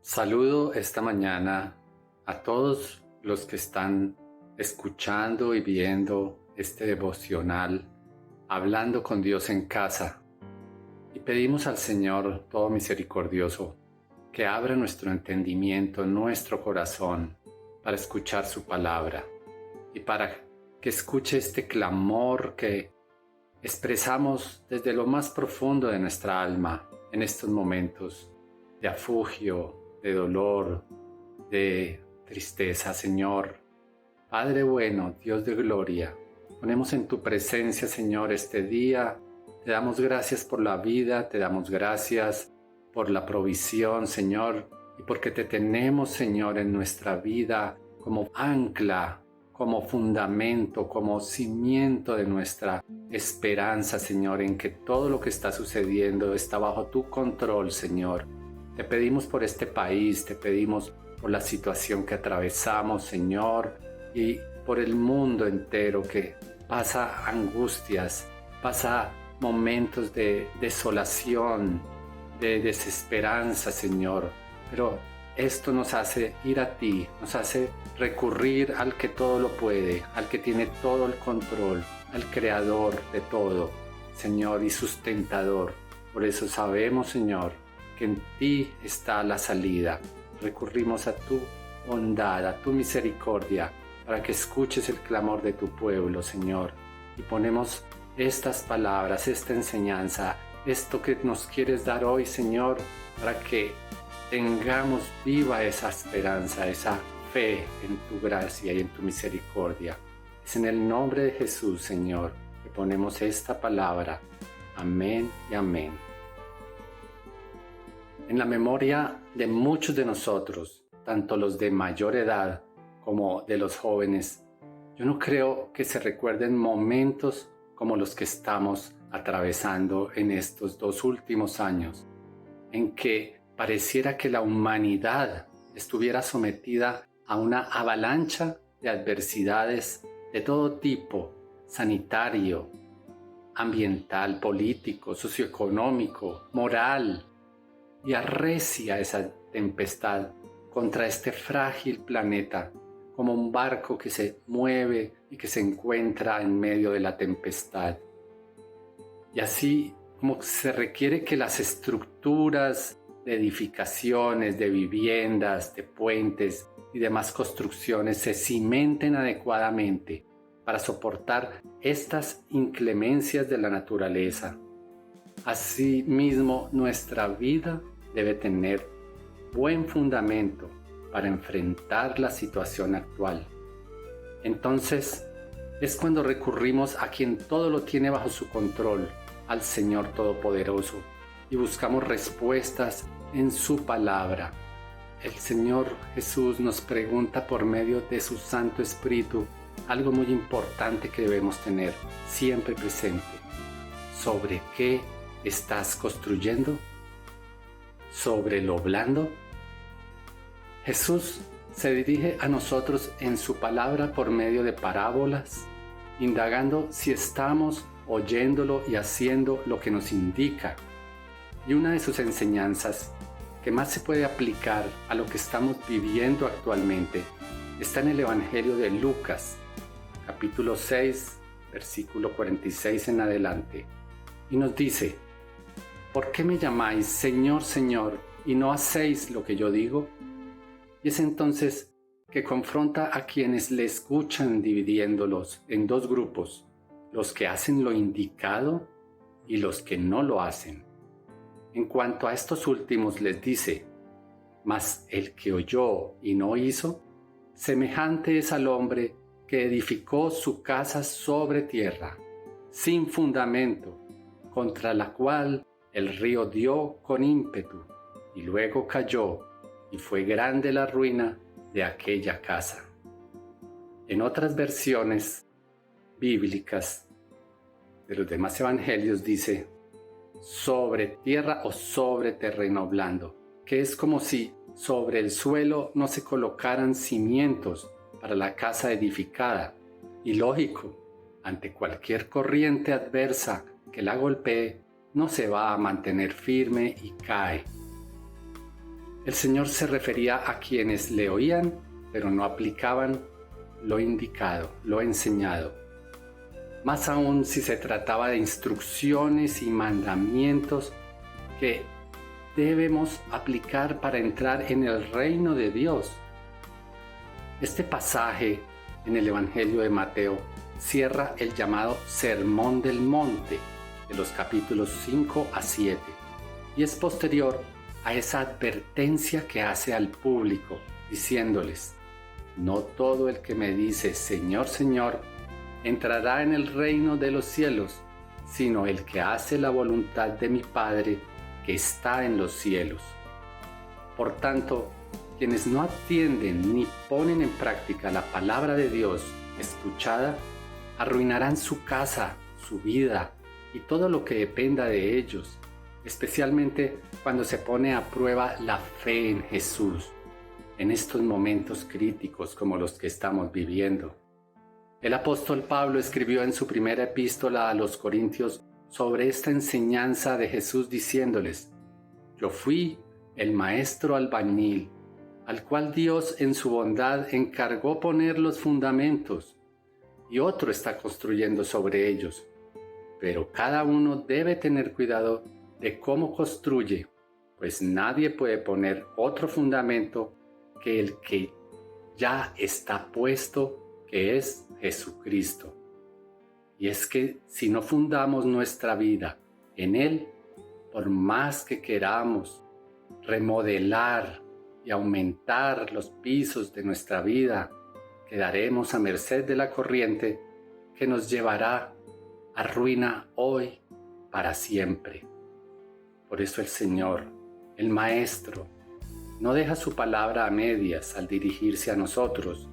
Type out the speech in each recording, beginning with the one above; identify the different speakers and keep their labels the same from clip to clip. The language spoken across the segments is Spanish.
Speaker 1: Saludo esta mañana a todos los que están escuchando y viendo este devocional, hablando con Dios en casa. Y pedimos al Señor todo misericordioso que abra nuestro entendimiento, nuestro corazón, para escuchar su palabra y para que escuche este clamor que expresamos desde lo más profundo de nuestra alma en estos momentos de afugio, de dolor, de tristeza. Señor, Padre bueno, Dios de gloria, ponemos en tu presencia, Señor, este día. Te damos gracias por la vida, te damos gracias por la provisión, Señor, y porque te tenemos, Señor, en nuestra vida como ancla, como fundamento, como cimiento de nuestra esperanza, Señor, en que todo lo que está sucediendo está bajo tu control, Señor. Te pedimos por este país, te pedimos por la situación que atravesamos, Señor, y por el mundo entero que pasa angustias, pasa momentos de desolación, de desesperanza, Señor. Pero esto nos hace ir a ti, nos hace recurrir al que todo lo puede, al que tiene todo el control, al creador de todo, Señor, y sustentador. Por eso sabemos, Señor, que en ti está la salida. Recurrimos a tu bondad, a tu misericordia, para que escuches el clamor de tu pueblo, Señor. Y ponemos estas palabras, esta enseñanza, esto que nos quieres dar hoy, Señor, para que tengamos viva esa esperanza, esa fe en tu gracia y en tu misericordia. Es en el nombre de Jesús, Señor, que ponemos esta palabra. Amén y amén. En la memoria de muchos de nosotros, tanto los de mayor edad como de los jóvenes, yo no creo que se recuerden momentos como los que estamos atravesando en estos 2 últimos años, en que pareciera que la humanidad estuviera sometida a una avalancha de adversidades de todo tipo, sanitario, ambiental, político, socioeconómico, moral, y arrecia esa tempestad contra este frágil planeta, como un barco que se mueve y que se encuentra en medio de la tempestad. Y así como se requiere que las estructuras de edificaciones, de viviendas, de puentes y demás construcciones se cimenten adecuadamente para soportar estas inclemencias de la naturaleza, asimismo nuestra vida debe tener buen fundamento para enfrentar la situación actual. Entonces es cuando recurrimos a quien todo lo tiene bajo su control, al Señor Todopoderoso, y buscamos respuestas en su palabra. El Señor Jesús nos pregunta por medio de su Santo Espíritu algo muy importante que debemos tener siempre presente. ¿Sobre qué estás construyendo? ¿Sobre lo blando? Jesús se dirige a nosotros en su palabra por medio de parábolas, indagando si estamos oyéndolo y haciendo lo que nos indica. Y una de sus enseñanzas que más se puede aplicar a lo que estamos viviendo actualmente está en el Evangelio de Lucas, capítulo 6, versículo 46 en adelante. Y nos dice: ¿por qué me llamáis Señor, Señor, y no hacéis lo que yo digo? Y es entonces que confronta a quienes le escuchan, dividiéndolos en 2 grupos, los que hacen lo indicado y los que no lo hacen. En cuanto a estos últimos les dice: mas el que oyó y no hizo, semejante es al hombre que edificó su casa sobre tierra, sin fundamento, contra la cual el río dio con ímpetu, y luego cayó, y fue grande la ruina de aquella casa. En otras versiones bíblicas de los demás evangelios dice: sobre tierra o sobre terreno blando, que es como si sobre el suelo no se colocaran cimientos para la casa edificada. Y lógico, ante cualquier corriente adversa que la golpee, no se va a mantener firme y cae. El Señor se refería a quienes le oían, pero no aplicaban lo indicado, lo enseñado. Más aún si se trataba de instrucciones y mandamientos que debemos aplicar para entrar en el reino de Dios. Este pasaje en el Evangelio de Mateo cierra el llamado Sermón del Monte de los capítulos 5 a 7 y es posterior a esa advertencia que hace al público diciéndoles: no todo el que me dice Señor, Señor, entrará en el reino de los cielos, sino el que hace la voluntad de mi Padre que está en los cielos. Por tanto, quienes no atienden ni ponen en práctica la palabra de Dios escuchada, arruinarán su casa, su vida y todo lo que dependa de ellos, especialmente cuando se pone a prueba la fe en Jesús, en estos momentos críticos como los que estamos viviendo. El apóstol Pablo escribió en su primera epístola a los Corintios sobre esta enseñanza de Jesús diciéndoles: yo fui el maestro albañil, al cual Dios en su bondad encargó poner los fundamentos, y otro está construyendo sobre ellos. Pero cada uno debe tener cuidado de cómo construye, pues nadie puede poner otro fundamento que el que ya está puesto, que es Jesucristo. Y es que si no fundamos nuestra vida en Él, por más que queramos remodelar y aumentar los pisos de nuestra vida, quedaremos a merced de la corriente que nos llevará a ruina hoy para siempre. Por eso el Señor, el Maestro, no deja su palabra a medias al dirigirse a nosotros,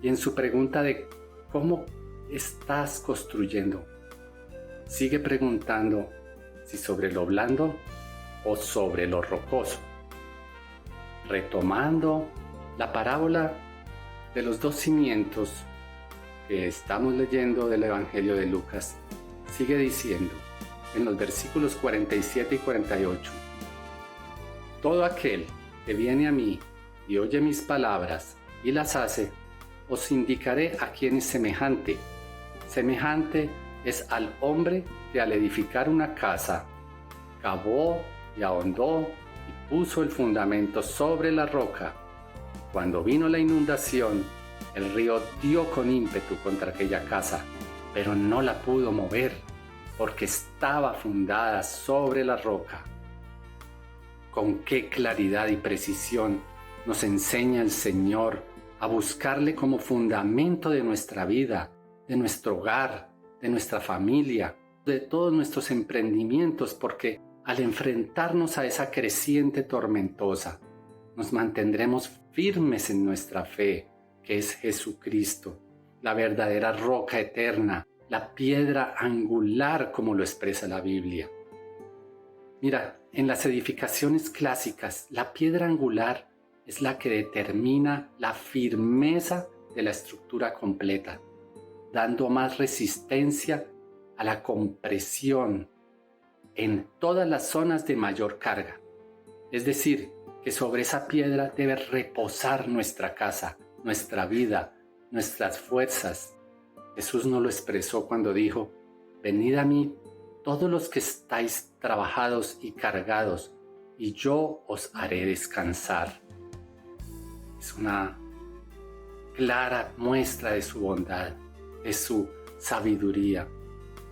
Speaker 1: y en su pregunta de ¿cómo estás construyendo?, sigue preguntando si sobre lo blando o sobre lo rocoso. Retomando la parábola de los dos cimientos que estamos leyendo del Evangelio de Lucas, sigue diciendo en los versículos 47 y 48: todo aquel que viene a mí y oye mis palabras y las hace, os indicaré a quién es semejante. Semejante es al hombre que al edificar una casa, cavó y ahondó y puso el fundamento sobre la roca. Cuando vino la inundación, el río dio con ímpetu contra aquella casa, pero no la pudo mover, porque estaba fundada sobre la roca. Con qué claridad y precisión nos enseña el Señor a buscarle como fundamento de nuestra vida, de nuestro hogar, de nuestra familia, de todos nuestros emprendimientos, porque al enfrentarnos a esa creciente tormentosa, nos mantendremos firmes en nuestra fe, que es Jesucristo, la verdadera roca eterna, la piedra angular, como lo expresa la Biblia. Mira, en las edificaciones clásicas, la piedra angular es la que determina la firmeza de la estructura completa, dando más resistencia a la compresión en todas las zonas de mayor carga. Es decir, que sobre esa piedra debe reposar nuestra casa, nuestra vida, nuestras fuerzas. Jesús nos lo expresó cuando dijo: venid a mí todos los que estáis trabajados y cargados, y yo os haré descansar. Es una clara muestra de su bondad, de su sabiduría.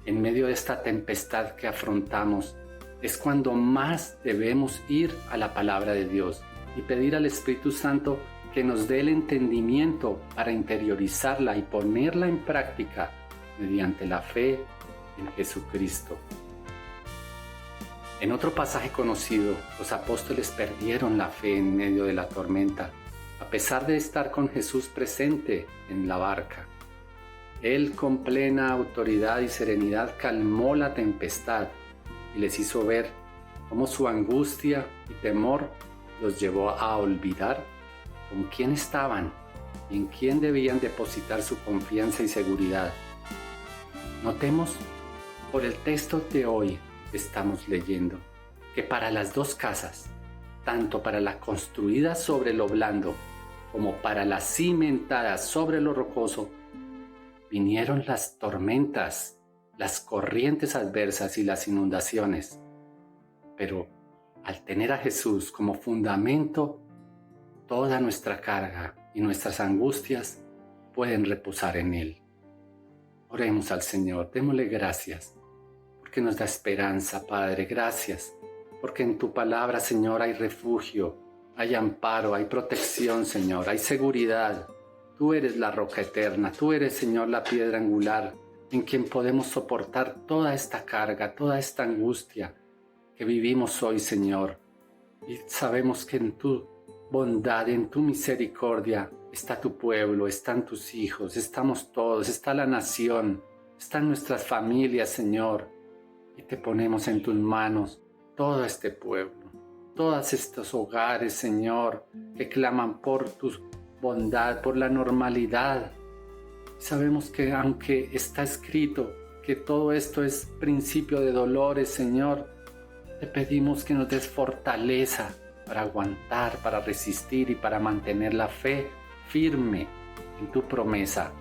Speaker 1: En medio de esta tempestad que afrontamos, es cuando más debemos ir a la palabra de Dios y pedir al Espíritu Santo que nos dé el entendimiento para interiorizarla y ponerla en práctica mediante la fe en Jesucristo. En otro pasaje conocido, los apóstoles perdieron la fe en medio de la tormenta, a pesar de estar con Jesús presente en la barca. Él, con plena autoridad y serenidad, calmó la tempestad y les hizo ver cómo su angustia y temor los llevó a olvidar con quién estaban y en quién debían depositar su confianza y seguridad. Notemos por el texto de hoy que estamos leyendo que para las dos casas, tanto para la construida sobre lo blando como para la cimentada sobre lo rocoso, vinieron las tormentas, las corrientes adversas y las inundaciones. Pero al tener a Jesús como fundamento, toda nuestra carga y nuestras angustias pueden reposar en Él. Oremos al Señor, démosle gracias, porque nos da esperanza, Padre. Gracias, porque en tu palabra, Señor, hay refugio, hay amparo, hay protección, Señor, hay seguridad. Tú eres la roca eterna, tú eres, Señor, la piedra angular en quien podemos soportar toda esta carga, toda esta angustia que vivimos hoy, Señor. Y sabemos que en tu bondad, en tu misericordia, está tu pueblo, están tus hijos, estamos todos, está la nación, están nuestras familias, Señor. Y te ponemos en tus manos todo este pueblo, todos estos hogares, Señor, que claman por tu bondad, por la normalidad. Sabemos que aunque está escrito que todo esto es principio de dolores, Señor, te pedimos que nos des fortaleza para aguantar, para resistir y para mantener la fe firme en tu promesa,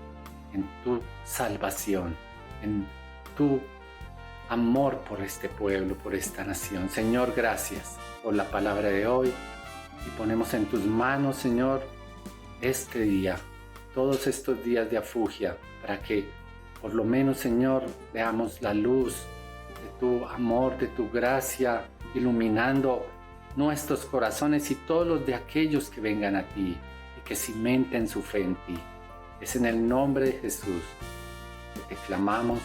Speaker 1: en tu salvación, en tu amor por este pueblo, por esta nación. Señor, gracias por la palabra de hoy y ponemos en tus manos, Señor, este día, todos estos días de afugia, para que por lo menos, Señor, veamos la luz de tu amor, de tu gracia, iluminando nuestros corazones y todos los de aquellos que vengan a ti y que cimenten su fe en ti. Es en el nombre de Jesús que te clamamos.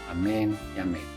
Speaker 1: Amén y amén.